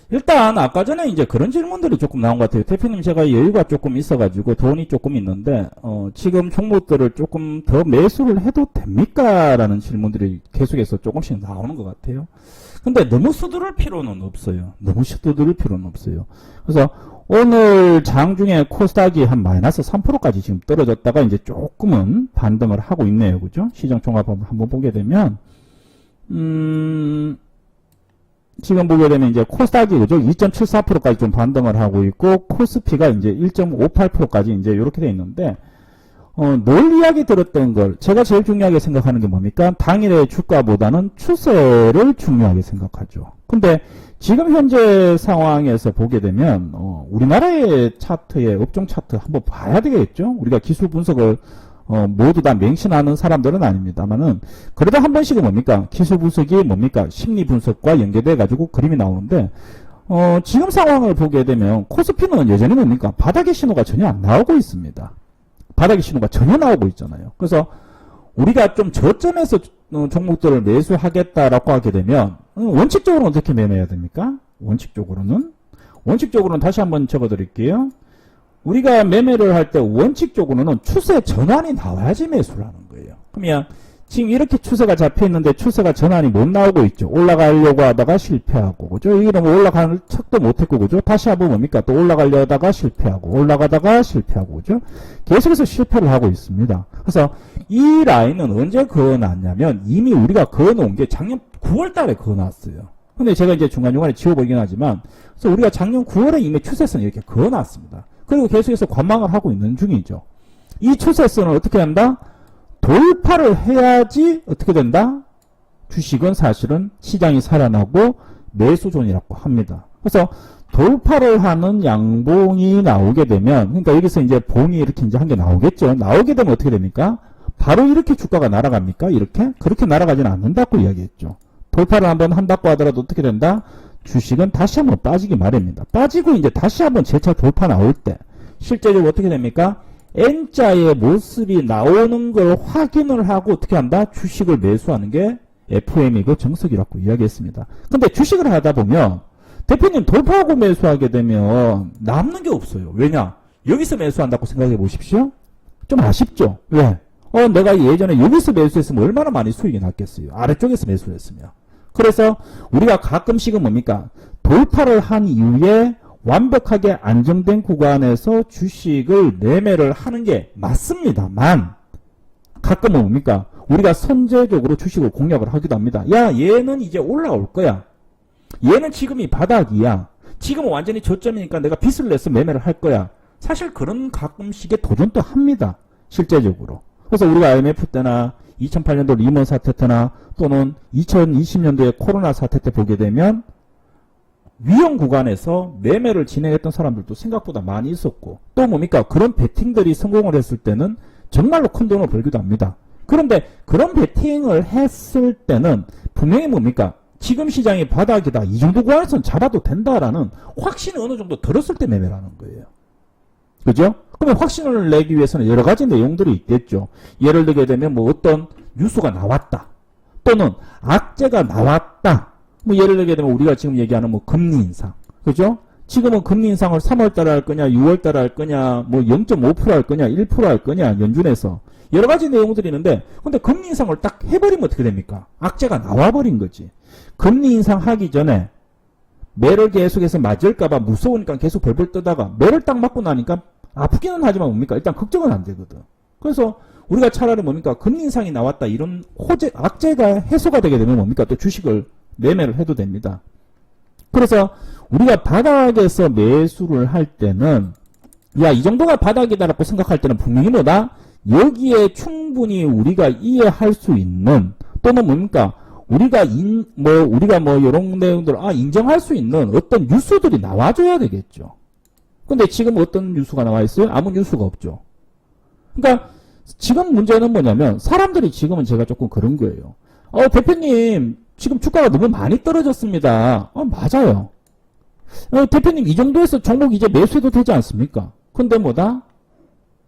일단 아까 전에 이제 그런 질문들이 조금 나온 것 같아요. 대표님 제가 여유가 조금 있어가지고 돈이 조금 있는데 지금 종목들을 조금 더 매수를 해도 됩니까? 라는 질문들이 계속해서 조금씩 나오는 것 같아요. 근데 너무 서두를 필요는 없어요. 너무 서두를 필요는 없어요. 그래서 오늘 장중에 코스닥이 한 마이너스 3%까지 지금 떨어졌다가 이제 조금은 반등을 하고 있네요. 그죠? 시장 종합을 한번 보게 되면 지금 보게 되면 이제 코스닥이 그죠? 2.74%까지 좀 반등을 하고 있고 코스피가 이제 1.58%까지 이제 이렇게 돼 있는데 늘 이야기 들었던 걸 제가 제일 중요하게 생각하는 게 뭡니까? 당일의 주가보다는 추세를 중요하게 생각하죠. 근데 지금 현재 상황에서 보게 되면 우리나라의 차트의 업종 차트 한번 봐야 되겠죠? 우리가 기술 분석을 모두 다 맹신하는 사람들은 아닙니다만은 그래도 한 번씩은 뭡니까? 기술 분석이 뭡니까? 심리 분석과 연계돼 가지고 그림이 나오는데 지금 상황을 보게 되면 코스피는 여전히 뭡니까? 바닥의 신호가 전혀 안 나오고 있습니다. 바닥의 신호가 전혀 나오고 있잖아요. 그래서 우리가 좀 저점에서 종목들을 매수하겠다라고 하게 되면 원칙적으로는 어떻게 매매해야 됩니까? 원칙적으로는 다시 한번 적어드릴게요. 우리가 매매를 할 때 원칙적으로는 추세 전환이 나와야지 매수를 하는 거예요. 그러면 지금 이렇게 추세가 잡혀 있는데 추세가 전환이 못 나오고 있죠. 올라가려고 하다가 실패하고, 그죠? 이러면 올라가는 척도 못했고, 그죠? 다시 한번 뭡니까? 또 올라가려다가 실패하고, 올라가다가 실패하고, 그죠? 계속해서 실패를 하고 있습니다. 그래서 이 라인은 언제 그어놨냐면 이미 우리가 그어놓은 게 작년 9월 달에 그어놨어요. 근데 제가 이제 중간중간에 지워보긴 하지만, 그래서 우리가 작년 9월에 이미 추세선 이렇게 그어놨습니다. 그리고 계속해서 관망을 하고 있는 중이죠. 이 추세선을 어떻게 한다? 돌파를 해야지 어떻게 된다? 주식은 사실은 시장이 살아나고 매수존이라고 합니다. 그래서 돌파를 하는 양봉이 나오게 되면, 그러니까 여기서 이제 봉이 이렇게 이제 한 개 나오겠죠. 나오게 되면 어떻게 됩니까? 바로 이렇게 주가가 날아갑니까? 이렇게? 그렇게 날아가지는 않는다고 이야기했죠. 돌파를 한번 한다고 하더라도 어떻게 된다? 주식은 다시 한번 빠지기 마련입니다. 빠지고 이제 다시 한번 재차 돌파 나올 때 실제적으로 어떻게 됩니까? N자의 모습이 나오는 걸 확인을 하고 어떻게 한다? 주식을 매수하는 게 FM이 그 정석이라고 이야기했습니다. 근데 주식을 하다 보면 대표님 돌파하고 매수하게 되면 남는 게 없어요. 왜냐? 여기서 매수한다고 생각해 보십시오. 좀 아쉽죠? 왜? 내가 예전에 여기서 매수했으면 얼마나 많이 수익이 났겠어요. 아래쪽에서 매수를 했으면. 그래서 우리가 가끔씩은 뭡니까? 돌파를 한 이후에 완벽하게 안정된 구간에서 주식을 매매를 하는 게 맞습니다만 가끔은 뭡니까? 우리가 선제적으로 주식을 공략을 하기도 합니다. 야, 얘는 이제 올라올 거야. 얘는 지금이 바닥이야. 지금은 완전히 저점이니까 내가 빚을 내서 매매를 할 거야. 사실 그런 가끔씩의 도전도 합니다. 실제적으로. 그래서 우리가 IMF 때나 2008년도 리먼 사태 때나 또는 2020년도에 코로나 사태 때 보게 되면 위험 구간에서 매매를 진행했던 사람들도 생각보다 많이 있었고 또 뭡니까? 그런 베팅들이 성공을 했을 때는 정말로 큰 돈을 벌기도 합니다. 그런데 그런 베팅을 했을 때는 분명히 뭡니까? 지금 시장이 바닥이다. 이 정도 구간에서는 잡아도 된다라는 확신이 어느 정도 들었을 때 매매를 하는 거예요. 그죠? 그러면 확신을 내기 위해서는 여러 가지 내용들이 있겠죠. 예를 들게 되면 뭐 어떤 뉴스가 나왔다. 또는 악재가 나왔다. 뭐 예를 들게 되면 우리가 지금 얘기하는 뭐 금리 인상. 그죠? 지금은 금리 인상을 3월 달에 할 거냐, 6월 달에 할 거냐, 뭐 0.5% 할 거냐, 1% 할 거냐, 연준에서. 여러 가지 내용들이 있는데, 근데 금리 인상을 딱 해버리면 어떻게 됩니까? 악재가 나와버린 거지. 금리 인상하기 전에 매를 계속해서 맞을까봐 무서우니까 계속 벌벌 떠다가 매를 딱 맞고 나니까 아프기는 하지만 뭡니까? 일단 걱정은 안 되거든. 그래서 우리가 차라리 뭡니까? 금리 인상이 나왔다. 이런 악재가 해소가 되게 되면 뭡니까? 또 주식을 매매를 해도 됩니다. 그래서 우리가 바닥에서 매수를 할 때는 야, 이 정도가 바닥이다라고 생각할 때는 분명히 뭐다? 여기에 충분히 우리가 이해할 수 있는 또는 뭡니까? 우리가 이런 내용들 인정할 수 있는 어떤 뉴스들이 나와줘야 되겠죠. 근데 지금 어떤 뉴스가 나와 있어요? 아무 뉴스가 없죠. 그러니까 지금 문제는 뭐냐면 사람들이 지금은 제가 조금 그런 거예요. 대표님 지금 주가가 너무 많이 떨어졌습니다. 맞아요. 대표님 이 정도에서 종목 이제 매수해도 되지 않습니까? 근데 뭐다?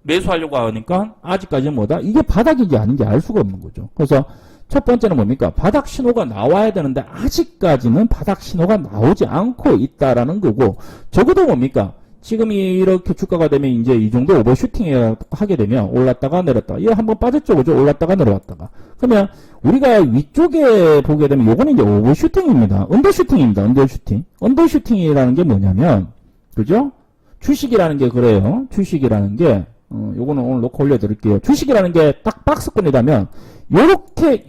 매수하려고 하니까 아직까지는 뭐다? 이게 바닥인지 아닌지 알 수가 없는 거죠. 그래서 첫 번째는 뭡니까? 바닥 신호가 나와야 되는데 아직까지는 바닥 신호가 나오지 않고 있다라는 거고, 적어도 뭡니까? 지금 이렇게 주가가 되면 이제 이 정도 오버슈팅 하게 되면 올랐다가 내렸다가, 얘 한번 빠졌죠, 그죠? 올랐다가 내려왔다가. 그러면 우리가 위쪽에 보게 되면 요거는 이제 오버슈팅입니다. 언더슈팅입니다. 언더슈팅. 언더슈팅이라는 게 뭐냐면, 그죠? 주식이라는 게 그래요. 주식이라는 게, 요거는 오늘 놓고 올려드릴게요. 주식이라는 게 딱 박스권이라면, 요렇게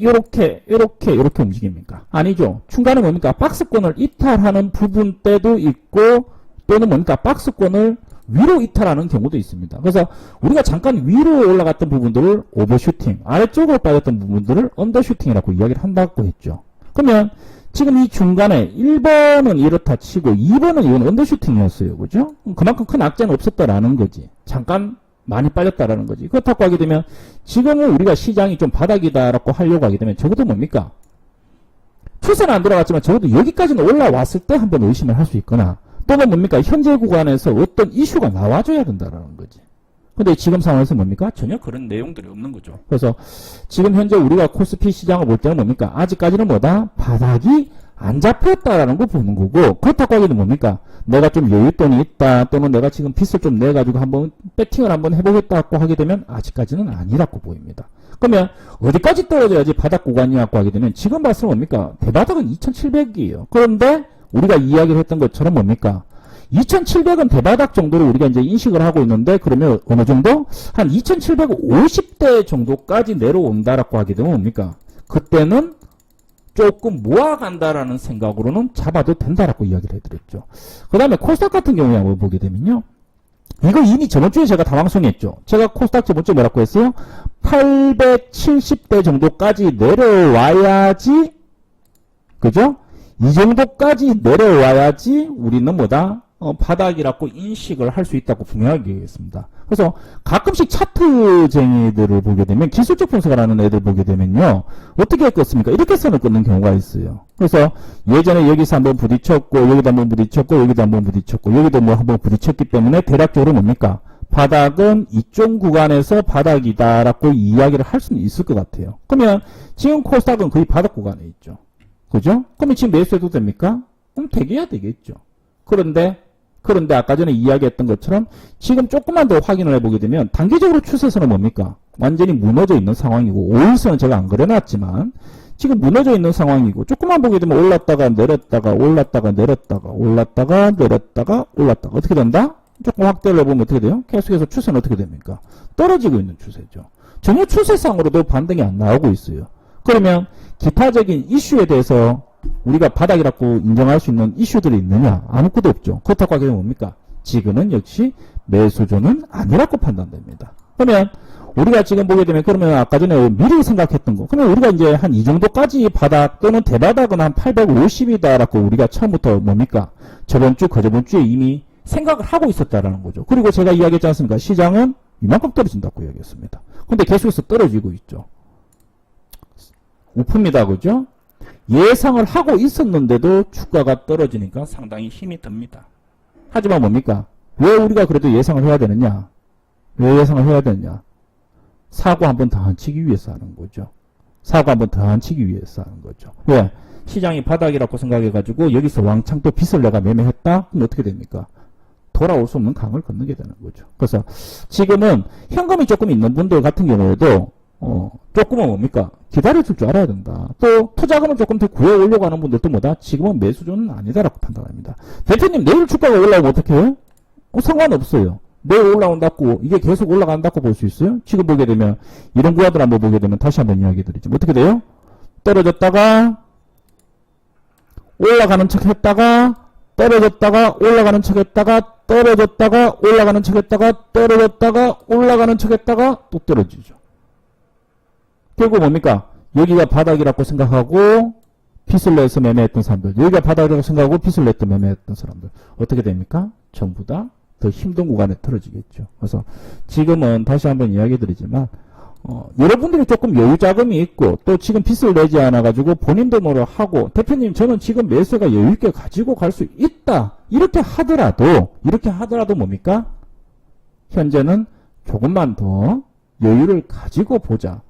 움직입니까? 아니죠. 중간에 뭡니까? 박스권을 이탈하는 부분 때도 있고, 또는 뭡니까? 박스권을 위로 이탈하는 경우도 있습니다. 그래서 우리가 잠깐 위로 올라갔던 부분들을 오버슈팅, 아래쪽으로 빠졌던 부분들을 언더슈팅이라고 이야기를 한다고 했죠. 그러면 지금 이 중간에 1번은 이렇다 치고 2번은 이건 언더슈팅이었어요. 그죠? 그만큼 큰 악재는 없었다라는 거지. 잠깐 많이 빠졌다라는 거지. 그렇다고 하게 되면 지금은 우리가 시장이 좀 바닥이다라고 하려고 하게 되면 적어도 뭡니까? 추세는 안 들어갔지만 적어도 여기까지는 올라왔을 때 한번 의심을 할 수 있거나, 또는 뭡니까? 현재 구간에서 어떤 이슈가 나와줘야 된다라는 거지. 근데 지금 상황에서 뭡니까? 전혀 그런 내용들이 없는 거죠. 그래서 지금 현재 우리가 코스피 시장을 볼 때는 뭡니까? 아직까지는 뭐다? 바닥이 안 잡혔다라는 거 보는 거고, 그렇다고 하기는 뭡니까? 내가 좀 여윳돈이 있다, 또는 내가 지금 빚을 좀 내가지고 한번 배팅을 한번 해보겠다고 하게 되면 아직까지는 아니라고 보입니다. 그러면 어디까지 떨어져야지 바닥 구간이라고 하게 되면 지금 봤을 때 뭡니까? 대바닥은 2700이에요. 그런데 우리가 이야기를 했던 것처럼 뭡니까? 2700은 대바닥 정도로 우리가 이제 인식을 하고 있는데, 그러면 어느 정도? 한 2750대 정도까지 내려온다라고 하게 되면 뭡니까? 그때는 조금 모아간다라는 생각으로는 잡아도 된다라고 이야기를 해드렸죠. 그 다음에 코스닥 같은 경우에 한번 보게 되면요. 이거 이미 저번주에 제가 다 방송했죠. 제가 코스닥 저번주에 뭐라고 했어요? 870대 정도까지 내려와야지, 그죠? 이 정도까지 내려와야지 우리는 뭐다? 바닥이라고 인식을 할 수 있다고 분명하게 얘기했습니다. 그래서 가끔씩 차트쟁이들을 보게 되면, 기술적 분석을 하는 애들 보게 되면요, 어떻게 끊습니까? 이렇게 선을 끊는 경우가 있어요. 그래서 예전에 여기서 한번 부딪혔고, 여기도 한번 부딪혔고, 여기도 한번 부딪혔고, 여기도 뭐 한번 부딪혔기 때문에 대략적으로 뭡니까? 바닥은 이쪽 구간에서 바닥이다라고 이야기를 할 수는 있을 것 같아요. 그러면 지금 코스닥은 거의 바닥 구간에 있죠. 그죠? 그러면 지금 매수해도 됩니까? 되게야 되겠죠. 그런데 아까 전에 이야기했던 것처럼 지금 조금만 더 확인을 해보게 되면 단기적으로 추세선은 뭡니까? 완전히 무너져 있는 상황이고, 5일선은 제가 안 그려놨지만 지금 무너져 있는 상황이고, 조금만 보게 되면 올랐다가 내렸다가 올랐다가 내렸다가 올랐다가 내렸다가 올랐다가 어떻게 된다? 조금 확대를 해보면 어떻게 돼요? 계속해서 추세는 어떻게 됩니까? 떨어지고 있는 추세죠. 전혀 추세상으로도 반등이 안 나오고 있어요. 그러면 기타적인 이슈에 대해서 우리가 바닥이라고 인정할 수 있는 이슈들이 있느냐? 아무것도 없죠. 그렇다고 하게 되면 뭡니까? 지금은 역시 매수조는 아니라고 판단됩니다. 그러면 우리가 지금 보게 되면, 그러면 아까 전에 미리 생각했던 거, 그러면 우리가 이제 한 이 정도까지 바닥 또는 대바닥은 한 850이다라고 우리가 처음부터 뭡니까? 저번 주, 그저번 주에 이미 생각을 하고 있었다라는 거죠. 그리고 제가 이야기했지 않습니까? 시장은 이만큼 떨어진다고 이야기했습니다. 근데 계속해서 떨어지고 있죠. 우프입니다. 그죠? 예상을 하고 있었는데도 주가가 떨어지니까 상당히 힘이 듭니다. 하지만 뭡니까? 왜 우리가 그래도 예상을 해야 되느냐? 왜 예상을 해야 되느냐? 사고 한번 더 안 치기 위해서 하는 거죠. 사고 한번 더 안 치기 위해서 하는 거죠. 왜? 시장이 바닥이라고 생각해가지고 여기서 왕창 또 빚을 내가 매매했다? 그럼 어떻게 됩니까? 돌아올 수 없는 강을 건너게 되는 거죠. 그래서 지금은 현금이 조금 있는 분들 같은 경우에도 조금은 뭡니까? 기다려줄 줄 알아야 된다. 또 투자금을 조금 더 구해오려고 하는 분들도 뭐다? 지금은 매수조는 아니다라고 판단합니다. 대표님, 내일 주가가 올라오면 어떻게 해요? 상관없어요. 내일 올라온다고, 이게 계속 올라간다고 볼 수 있어요? 지금 보게 되면 이런 구간들 한번 보게 되면 다시 한번 이야기 드리죠. 어떻게 돼요? 떨어졌다가 올라가는 척 했다가 떨어졌다가 올라가는 척 했다가 떨어졌다가 올라가는 척 했다가 떨어졌다가 올라가는 척 했다가 또 떨어지죠. 결국 뭡니까? 여기가 바닥이라고 생각하고 빚을 내서 매매했던 사람들, 여기가 바닥이라고 생각하고 빚을 냈더 매매했던 사람들 어떻게 됩니까? 전부 다 더 힘든 구간에 떨어지겠죠. 그래서 지금은 다시 한번 이야기 드리지만 여러분들이 조금 여유 자금이 있고 또 지금 빚을 내지 않아 가지고 본인도 뭐를 하고, 대표님 저는 지금 매수가 여유 있게 가지고 갈 수 있다, 이렇게 하더라도 뭡니까? 현재는 조금만 더 여유를 가지고 보자.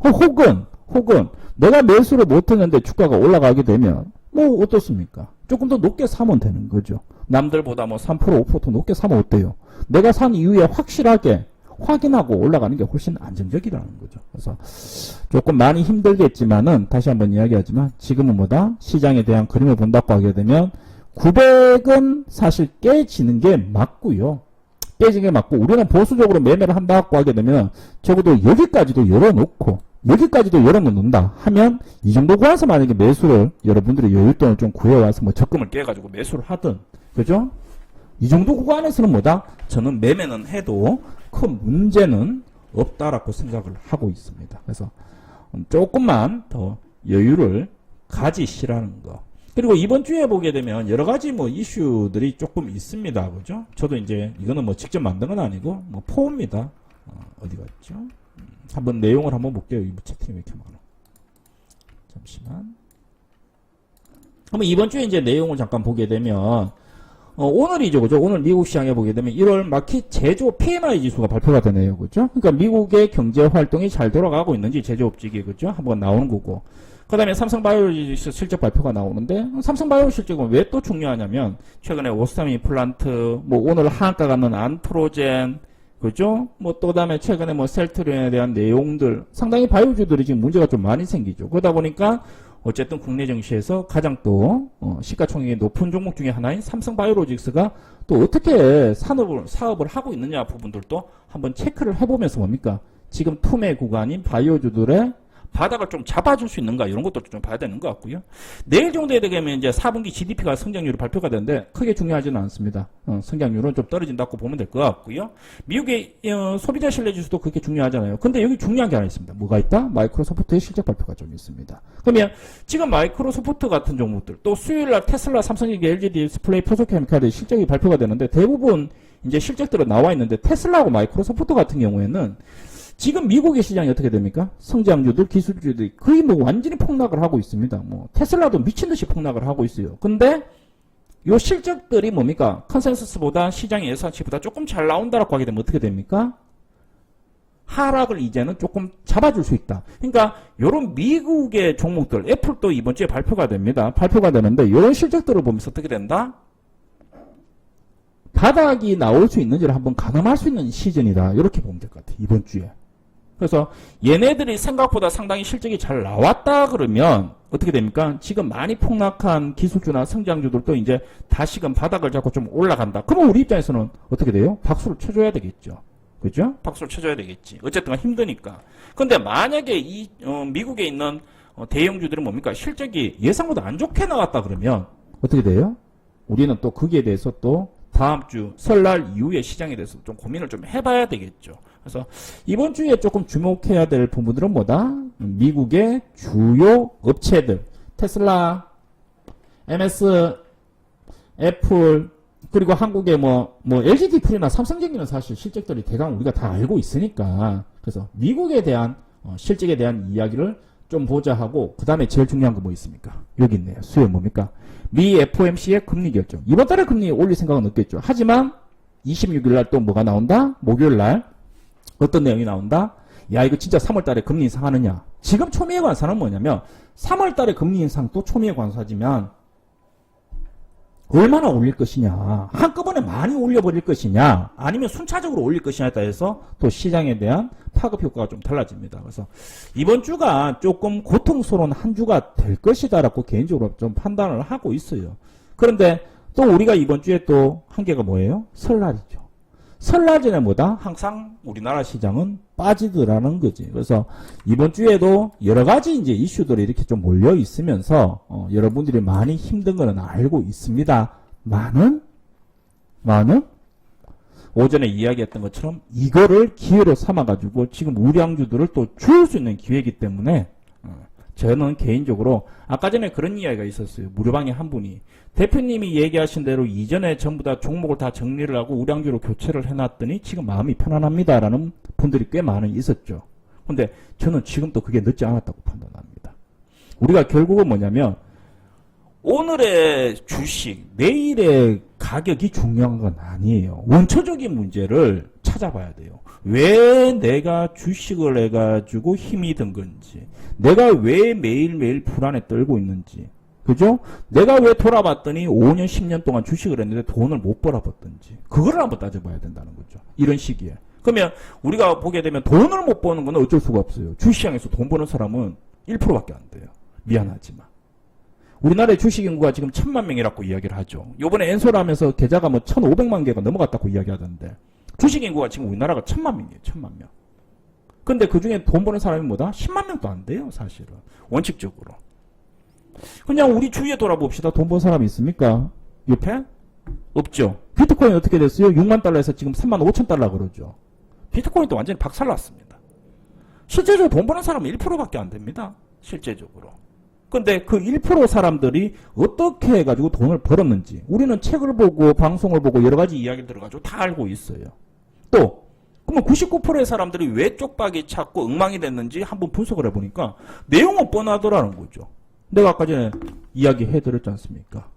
혹은 혹은 내가 매수를 못했는데 주가가 올라가게 되면 뭐 어떻습니까? 조금 더 높게 사면 되는 거죠. 남들보다 뭐 3%, 5% 높게 사면 어때요? 내가 산 이후에 확실하게 확인하고 올라가는 게 훨씬 안정적이라는 거죠. 그래서 조금 많이 힘들겠지만은 다시 한번 이야기하지만 지금은 뭐다? 시장에 대한 그림을 본다고 하게 되면 900은 사실 깨지는 게 맞고요. 깨지는 게 맞고 우리는 보수적으로 매매를 한다고 하게 되면 적어도 여기까지도 열어놓고 여기까지도 열어놓는다 하면 이 정도 구간에서 만약에 매수를 여러분들이 여윳돈을 좀 구해와서 뭐 적금을 깨가지고 매수를 하든 그죠? 이 정도 구간에서는 뭐다? 저는 매매는 해도 큰 문제는 없다라고 생각을 하고 있습니다. 그래서 조금만 더 여유를 가지시라는 거. 그리고 이번 주에 보게 되면 여러 가지 뭐 이슈들이 조금 있습니다. 그죠? 저도 이제 이거는 뭐 직접 만든 건 아니고 뭐 포입니다. 어디 갔죠? 한번 내용을 한번 볼게요. 이 채팅이 왜 이렇게 많아? 잠시만. 그러면 이번 주에 이제 내용을 잠깐 보게 되면 오늘이죠, 그죠? 오늘 미국 시장에 보게 되면 1월 마켓 제조 PMI 지수가 발표가 되네요, 그죠? 그러니까 미국의 경제 활동이 잘 돌아가고 있는지 제조업직이 그죠? 한번 나오는 거고. 그다음에 삼성바이오로직스 실적 발표가 나오는데 삼성바이오 실적은 왜 또 중요하냐면 최근에 오스타미 플란트, 뭐 오늘 하한가 갖는 안프로젠, 그죠? 뭐 또 다음에 최근에 뭐 셀트리온에 대한 내용들 상당히 바이오주들이 지금 문제가 좀 많이 생기죠. 그러다 보니까 어쨌든 국내 증시에서 가장 또 시가총액이 높은 종목 중에 하나인 삼성바이오로직스가 또 어떻게 사업을 하고 있느냐 부분들도 한번 체크를 해보면서 뭡니까? 지금 투매 구간인 바이오주들의 바닥을 좀 잡아줄 수 있는가 이런 것도 좀 봐야 되는 것 같고요. 내일 정도에 되면 이제 4분기 GDP가 성장률이 발표가 되는데 크게 중요하지는 않습니다. 성장률은 좀 떨어진다고 보면 될 것 같고요. 미국의 소비자 신뢰 지수도 그렇게 중요하잖아요. 근데 여기 중요한 게 하나 있습니다. 뭐가 있다? 마이크로소프트의 실적 발표가 좀 있습니다. 그러면 지금 마이크로소프트 같은 종목들 또 수요일날 테슬라, 삼성전기, LG 디스플레이, 포스코케미칼의 실적이 발표가 되는데 대부분 이제 실적들은 나와 있는데 테슬라하고 마이크로소프트 같은 경우에는 지금 미국의 시장이 어떻게 됩니까? 성장주들, 기술주들이 거의 뭐 완전히 폭락을 하고 있습니다. 뭐 테슬라도 미친 듯이 폭락을 하고 있어요. 근데 요 실적들이 뭡니까? 컨센서스보다 시장의 예상치보다 조금 잘 나온다라고 하게 되면 어떻게 됩니까? 하락을 이제는 조금 잡아줄 수 있다. 그러니까 요런 미국의 종목들, 애플도 이번 주에 발표가 됩니다. 발표가 되는데 요런 실적들을 보면서 어떻게 된다? 바닥이 나올 수 있는지를 한번 가늠할 수 있는 시즌이다. 이렇게 보면 될 것 같아요. 이번 주에. 그래서 얘네들이 생각보다 상당히 실적이 잘 나왔다 그러면 어떻게 됩니까? 지금 많이 폭락한 기술주나 성장주들도 이제 다시금 바닥을 잡고 좀 올라간다. 그러면 우리 입장에서는 어떻게 돼요? 박수를 쳐줘야 되겠죠. 그죠? 박수를 쳐줘야 되겠지. 어쨌든 힘드니까. 근데 만약에 이 미국에 있는 대형주들은 뭡니까? 실적이 예상보다 안 좋게 나왔다 그러면 어떻게 돼요? 우리는 또 거기에 대해서 또 다음 주 설날 이후에 시장에 대해서 좀 고민을 좀 해봐야 되겠죠. 그래서 이번 주에 조금 주목해야 될 부분들은 뭐다? 미국의 주요 업체들, 테슬라, MS, 애플, 그리고 한국의 뭐 LG 디플이나 삼성전기는 사실 실적들이 대강 우리가 다 알고 있으니까 그래서 미국에 대한 실적에 대한 이야기를 좀 보자 하고 그 다음에 제일 중요한 거 뭐 있습니까? 여기 있네요. 수요 뭡니까? 미 FOMC의 금리 결정. 이번 달에 금리 올릴 생각은 없겠죠. 하지만 26일 날 또 뭐가 나온다? 목요일 날 어떤 내용이 나온다? 야 이거 진짜 3월 달에 금리 인상하느냐? 지금 초미의 관사는 뭐냐면 3월 달에 금리 인상 또 초미의 관사지만 얼마나 올릴 것이냐, 한꺼번에 많이 올려버릴 것이냐, 아니면 순차적으로 올릴 것이냐에 따라서 또 시장에 대한 파급 효과가 좀 달라집니다. 그래서 이번 주가 조금 고통스러운 한 주가 될 것이다라고 개인적으로 좀 판단을 하고 있어요. 그런데 또 우리가 이번 주에 또 한계가 뭐예요? 설날이죠. 설날 전에 뭐다? 항상 우리나라 시장은 빠지더라는 거지. 그래서 이번 주에도 여러 가지 이제 이슈들이 이렇게 좀 몰려 있으면서 여러분들이 많이 힘든 거는 알고 있습니다. 많은 오전에 이야기했던 것처럼 이거를 기회로 삼아가지고 지금 우량주들을 또 줄 수 있는 기회이기 때문에 저는 개인적으로 아까 전에 그런 이야기가 있었어요. 무료방에 한 분이 대표님이 얘기하신 대로 이전에 전부 다 종목을 다 정리를 하고 우량주로 교체를 해놨더니 지금 마음이 편안합니다라는 분들이 꽤 많이 있었죠. 근데 저는 지금도 그게 늦지 않았다고 판단합니다. 우리가 결국은 뭐냐면 오늘의 주식, 내일의 가격이 중요한 건 아니에요. 원초적인 문제를 찾아봐야 돼요. 왜 내가 주식을 해가지고 힘이 든 건지, 내가 왜 매일매일 불안에 떨고 있는지, 그죠? 내가 왜 돌아봤더니 5년, 10년 동안 주식을 했는데 돈을 못 벌어봤던지, 그거를 한번 따져봐야 된다는 거죠. 이런 시기에. 그러면 우리가 보게 되면 돈을 못 버는 건 어쩔 수가 없어요. 주시장에서 돈 버는 사람은 1%밖에 안 돼요. 미안하지만. 우리나라의 주식 인구가 지금 1000만 명이라고 이야기를 하죠. 요번에 엔소라 하면서 계좌가 뭐 1500만 개가 넘어갔다고 이야기하던데, 주식 인구가 지금 우리나라가 1000만 명이에요. 1000만 명. 근데 그 중에 돈 버는 사람이 뭐다? 10만 명도 안 돼요. 사실은. 원칙적으로. 그냥 우리 주위에 돌아봅시다. 돈 번 사람이 있습니까? 옆에? 없죠. 비트코인 어떻게 됐어요? 6만 달러에서 지금 3만 5천 달러 그러죠. 비트코인도 완전히 박살났습니다. 실제적으로 돈 버는 사람은 1%밖에 안 됩니다. 실제적으로. 근데 그 1% 사람들이 어떻게 해가지고 돈을 벌었는지 우리는 책을 보고 방송을 보고 여러 가지 이야기를 들어가지고 다 알고 있어요. 또 그러면 99%의 사람들이 왜 쪽박이 찾고 엉망이 됐는지 한번 분석을 해보니까 내용은 뻔하더라는 거죠. 내가 아까 전에 이야기해드렸지 않습니까?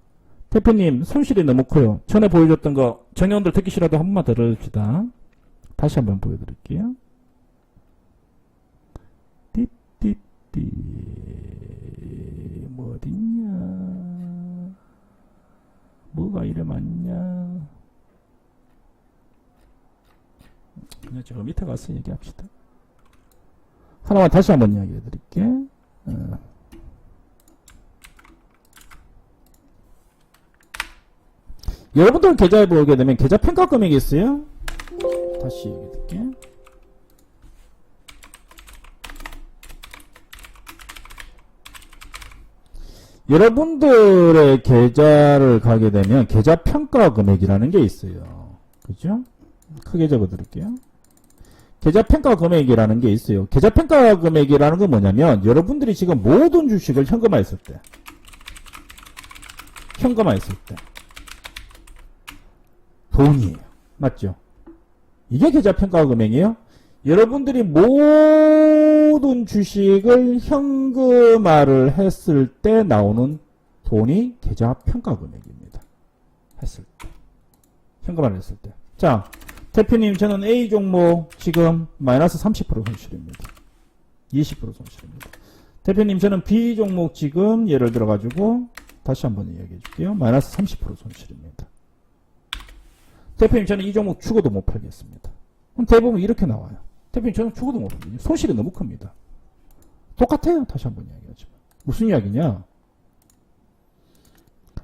대표님 손실이 너무 커요. 전에 보여줬던 거 정의원들 듣기 싫어도 한 번만 들어줍시다. 다시 한번 보여드릴게요. 띠띠띠 뭐 어딨냐, 뭐가 이래 많냐. 그냥 제가 밑에 가서 얘기합시다. 하나만 다시 한번 이야기해드릴게. 여러분들 계좌에 보게 되면 계좌 평가 금액이 있어요. 다시 얘기해드릴게. 여러분들의 계좌를 가게 되면 계좌 평가 금액이라는 게 있어요. 그죠? 크게 적어드릴게요. 계좌 평가 금액이라는 게 있어요. 계좌 평가 금액이라는 건 뭐냐면 여러분들이 지금 모든 주식을 현금화했을 때, 현금화했을 때 돈이에요. 맞죠? 이게 계좌 평가 금액이에요. 여러분들이 모든 주식을 현금화를 했을 때 나오는 돈이 계좌 평가 금액입니다. 했을 때. 현금화를 했을 때. 자, 대표님 저는 A 종목 지금 마이너스 30% 손실입니다. 20% 손실입니다. 대표님 저는 B 종목 지금 예를 들어 가지고 다시 한번 이야기해 줄게요. 마이너스 30% 손실입니다. 대표님 저는 이 종목 죽어도 못 팔겠습니다. 그럼 대부분 이렇게 나와요. 대표님 저는 죽어도 못 팔겠습니다. 손실이 너무 큽니다. 똑같아요. 다시 한번 이야기하지만. 무슨 이야기냐?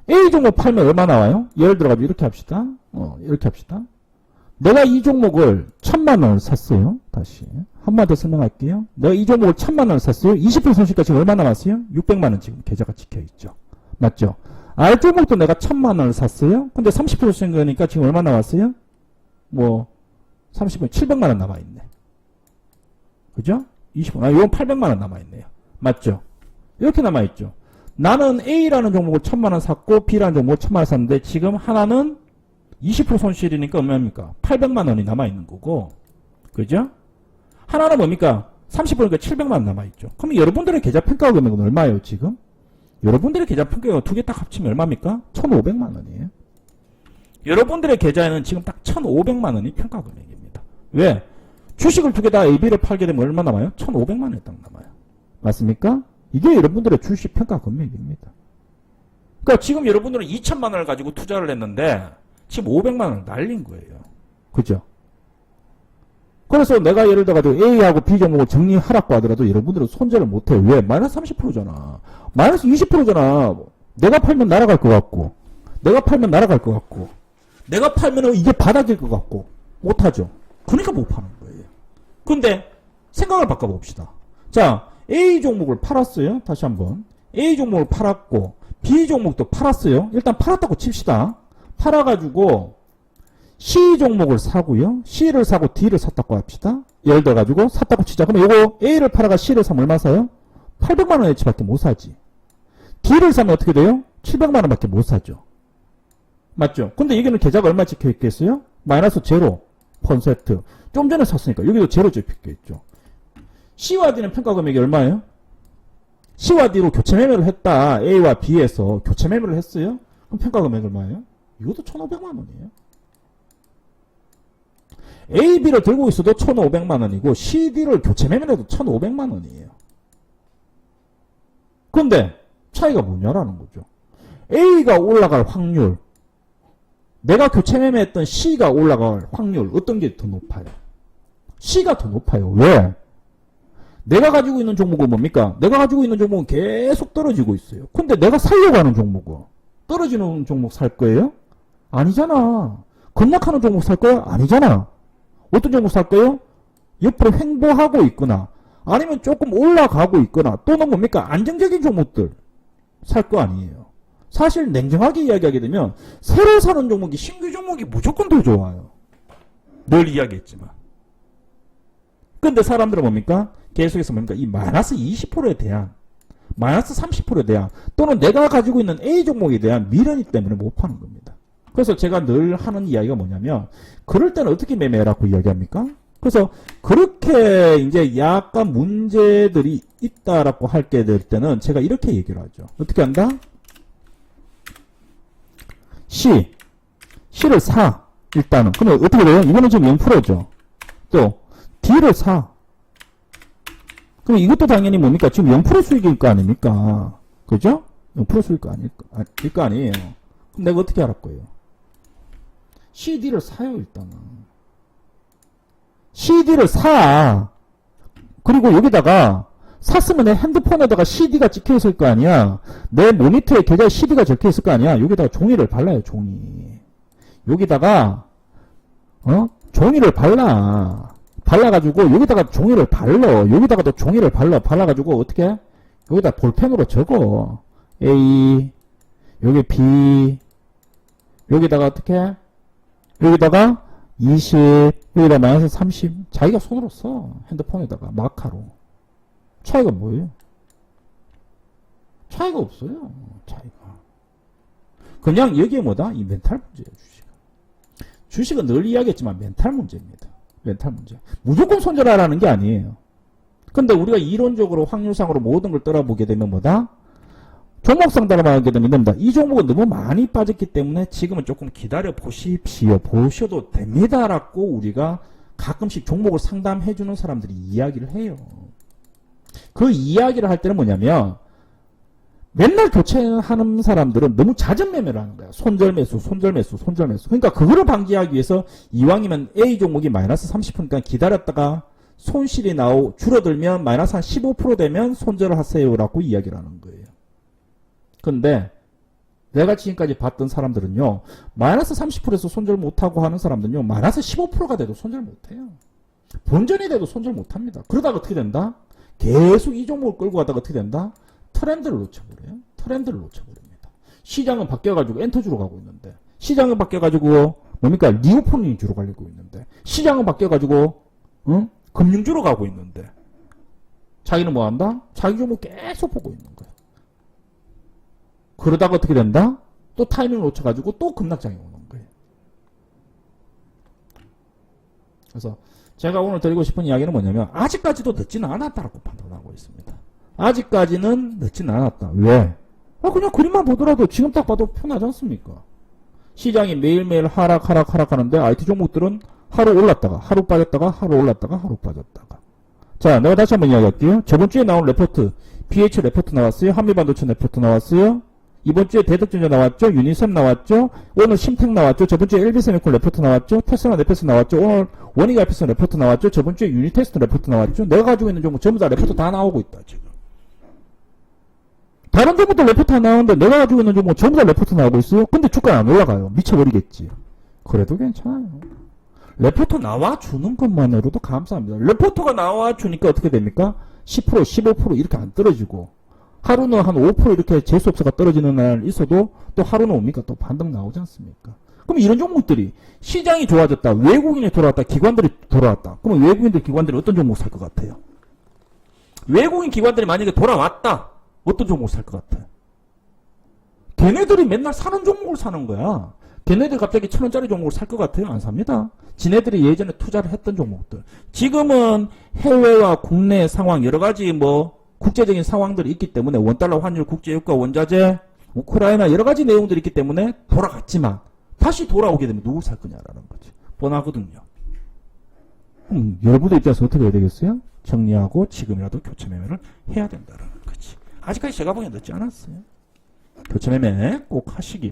A 종목 팔면 얼마 나와요? 예를 들어 가지고 이렇게 합시다. 이렇게 합시다. 내가 이 종목을 1000만 원을 샀어요. 다시 한마디 더 설명할게요. 내가 이 종목을 1000만 원을 샀어요. 20% 손실가 지금 얼마 남았어요? 600만 원 지금 계좌가 찍혀있죠. 맞죠? R 종목도 내가 1000만 원을 샀어요. 근데 30% 손실가니까 지금 얼마 남았어요? 뭐 30분 700만 원 남아있네. 그죠? 20분. 이건 800만 원 남아있네요. 맞죠? 이렇게 남아있죠. 나는 A라는 종목을 1000만 원 샀고 B라는 종목을 1000만 원 샀는데 지금 하나는 20% 손실이니까 얼마입니까? 800만 원이 남아있는 거고, 그죠? 하나는 뭡니까? 30%니까 700만 원 남아있죠. 그럼 여러분들의 계좌 평가 금액은 얼마예요, 지금? 여러분들의 계좌 평가 두 개 딱 합치면 얼마입니까? 1,500만 원이에요. 여러분들의 계좌에는 지금 딱 1,500만 원이 평가 금액입니다. 왜? 주식을 두 개 다 AB를 팔게 되면 얼마 남아요? 1,500만 원이 딱 남아요. 맞습니까? 이게 여러분들의 주식 평가 금액입니다. 그러니까 지금 여러분들은 2천만 원을 가지고 투자를 했는데 지금 500만 원 날린 거예요. 그죠? 그래서 내가 예를 들어가지고 A하고 B 종목을 정리하라고 하더라도 여러분들은 손절을 못해요. 왜? 마이너스 30%잖아. 마이너스 20%잖아. 내가 팔면 날아갈 것 같고, 내가 팔면 날아갈 것 같고, 내가 팔면 이게 바닥일 것 같고, 못하죠. 그러니까 못 파는 거예요. 근데 생각을 바꿔봅시다. 자, A 종목을 팔았어요. 다시 한번. A 종목을 팔았고, B 종목도 팔았어요. 일단 팔았다고 칩시다. 팔아가지고 C 종목을 사고요. C를 사고 D를 샀다고 합시다. 예를 들어가지고 샀다고 치자. 그러면 이거 A를 팔아가 C를 사면 얼마 사요? 800만 원어치밖에 못 사지. D를 사면 어떻게 돼요? 700만 원밖에 못 사죠. 맞죠? 근데 여기는 계좌가 얼마 찍혀 있겠어요? 마이너스 0%. 좀 전에 샀으니까 여기도 제로 찍혀 있죠. C와 D는 평가 금액이 얼마예요? C와 D로 교체 매매를 했다. A와 B에서 교체 매매를 했어요. 그럼 평가 금액 얼마예요? 이것도 1,500만 원이에요. A, B를 들고 있어도 1,500만 원이고 CD를 교체 매매해도 1,500만 원이에요. 근데 차이가 뭐냐라는 거죠. A가 올라갈 확률, 내가 교체 매매했던 C가 올라갈 확률 어떤 게 더 높아요? C가 더 높아요. 왜? 내가 가지고 있는 종목은 뭡니까? 내가 가지고 있는 종목은 계속 떨어지고 있어요. 근데 내가 살려고 하는 종목은 떨어지는 종목 살 거예요? 아니잖아. 급락하는 종목 살 거야? 아니잖아. 어떤 종목 살 거예요? 옆으로 횡보하고 있거나 아니면 조금 올라가고 있거나 또는 뭡니까? 안정적인 종목들 살 거 아니에요. 사실 냉정하게 이야기하게 되면 새로 사는 종목이 신규 종목이 무조건 더 좋아요. 늘 이야기했지만. 근데 사람들은 뭡니까? 계속해서 뭡니까? 이 마이너스 20%에 대한 마이너스 30%에 대한 또는 내가 가지고 있는 A 종목에 대한 미련이 때문에 못 파는 겁니다. 그래서 제가 늘 하는 이야기가 뭐냐면 그럴 때는 어떻게 매매해라고 이야기합니까? 그래서 그렇게 이제 약간 문제들이 있다라고 할 게 될 때는 제가 이렇게 얘기를 하죠. 어떻게 한다? C를 사. 일단은. 그러면 어떻게 돼요? 이거는 지금 0%죠. 또 D를 사. 그럼 이것도 당연히 뭡니까? 지금 0% 수익일 거 아닙니까? 그죠? 0% 수익일 거 아니에요. 그럼 내가 어떻게 할 거예요? CD를 사요, 일단은. CD를 사. 그리고 여기다가 샀으면 내 핸드폰에다가 CD가 찍혀 있을 거 아니야. 내 모니터에 계좌에 CD가 적혀 있을 거 아니야. 여기다가 종이를 발라요, 종이. 여기다가 종이를 발라가지고 여기다가 종이를 발라. 여기다가도 종이를 발라가지고 어떻게 해? 여기다 볼펜으로 적어. A, 여기 B, 여기다가 어떻게 해? 여기다가 20, 여기다 마이너스 30. 자기가 손으로 써. 핸드폰에다가 마카로. 차이가 뭐예요? 차이가 없어요. 차이가. 그냥 여기에 뭐다? 이 멘탈 문제예요, 주식은. 주식은 늘 이야기했지만 멘탈 문제입니다. 멘탈 문제. 무조건 손절하라는 게 아니에요. 근데 우리가 이론적으로 확률상으로 모든 걸 떨어보게 되면 뭐다? 종목 상담을 하게 되면 됩니다. 이 종목은 너무 많이 빠졌기 때문에 지금은 조금 기다려 보십시오. 보셔도 됩니다라고 우리가 가끔씩 종목을 상담해주는 사람들이 이야기를 해요. 그 이야기를 할 때는 뭐냐면 맨날 교체하는 사람들은 너무 잦은 매매를 하는 거야. 손절매수. 그러니까 그거를 방지하기 위해서 이왕이면 A 종목이 마이너스 30%니까 기다렸다가 손실이 줄어들면 마이너스 한 15% 되면 손절을 하세요라고 이야기를 하는 거예요. 근데 내가 지금까지 봤던 사람들은요. 마이너스 30%에서 손절 못하고 하는 사람들은요. 마이너스 15%가 돼도 손절 못해요. 본전이 돼도 손절 못합니다. 그러다가 어떻게 된다? 계속 이 종목을 끌고 가다가 어떻게 된다? 트렌드를 놓쳐버려요. 트렌드를 놓쳐버립니다. 시장은 바뀌어가지고 엔터주로 가고 있는데 시장은 바뀌어가지고 뭡니까? 리오폰이 주로 가고 있는데 시장은 바뀌어가지고 금융주로 가고 있는데 자기는 뭐한다? 자기 종목 계속 보고 있는 거예요. 그러다가 어떻게 된다? 또 타이밍을 놓쳐가지고 또 급락장이 오는 거예요. 그래서 제가 오늘 드리고 싶은 이야기는 뭐냐면 아직까지도 늦지는 않았다고 판단하고 있습니다. 아직까지는 늦지는 않았다. 왜? 그냥 그림만 보더라도 지금 딱 봐도 편하지 않습니까? 시장이 매일매일 하락하는데 IT 종목들은 하루 올랐다가 하루 빠졌다가 하루 올랐다가 하루 빠졌다가. 자, 내가 다시 한번 이야기할게요. 저번 주에 나온 레포트 BH 레포트 나왔어요. 한미반도체 레포트 나왔어요. 이번 주에 대덕전자 나왔죠. 유니셈 나왔죠. 오늘 심택 나왔죠. 저번 주에 LB세미콘 레포트 나왔죠. 테슬라 네페스 나왔죠. 오늘 원익아이피스 레포트 나왔죠. 저번 주에 유니테스트 레포트 나왔죠. 내가 가지고 있는 종목 전부 다 레포트 다 나오고 있다 지금. 다른 종목도 레포트 안 나오는데 내가 가지고 있는 종목 전부 다 레포트 나오고 있어요. 근데 주가 안 올라가요. 미쳐버리겠지. 그래도 괜찮아요. 레포트 나와주는 것만으로도 감사합니다. 레포트가 나와주니까 어떻게 됩니까? 10%, 15% 이렇게 안 떨어지고 하루는 한 5% 이렇게 재수없어가 떨어지는 날 있어도 또 하루는 옵니까? 또 반등 나오지 않습니까? 그럼 이런 종목들이 시장이 좋아졌다. 외국인이 돌아왔다. 기관들이 돌아왔다. 그러면 외국인들 기관들이 어떤 종목 살 것 같아요? 외국인 기관들이 만약에 돌아왔다. 어떤 종목 살 것 같아요? 걔네들이 맨날 사는 종목을 사는 거야. 걔네들 갑자기 1,000원짜리 종목을 살 것 같아요? 안 삽니다. 지네들이 예전에 투자를 했던 종목들. 지금은 해외와 국내 상황 여러 가지 국제적인 상황들이 있기 때문에 원달러 환율, 국제유가, 원자재, 우크라이나 여러 가지 내용들이 있기 때문에 돌아갔지만 다시 돌아오게 되면 누구 살 거냐라는 거지. 뻔하거든요. 여러분들 입장에서 어떻게 해야 되겠어요? 정리하고 지금이라도 교체 매매를 해야 된다는 거지. 아직까지 제가 보기엔 늦지 않았어요. 교체 매매 꼭 하시기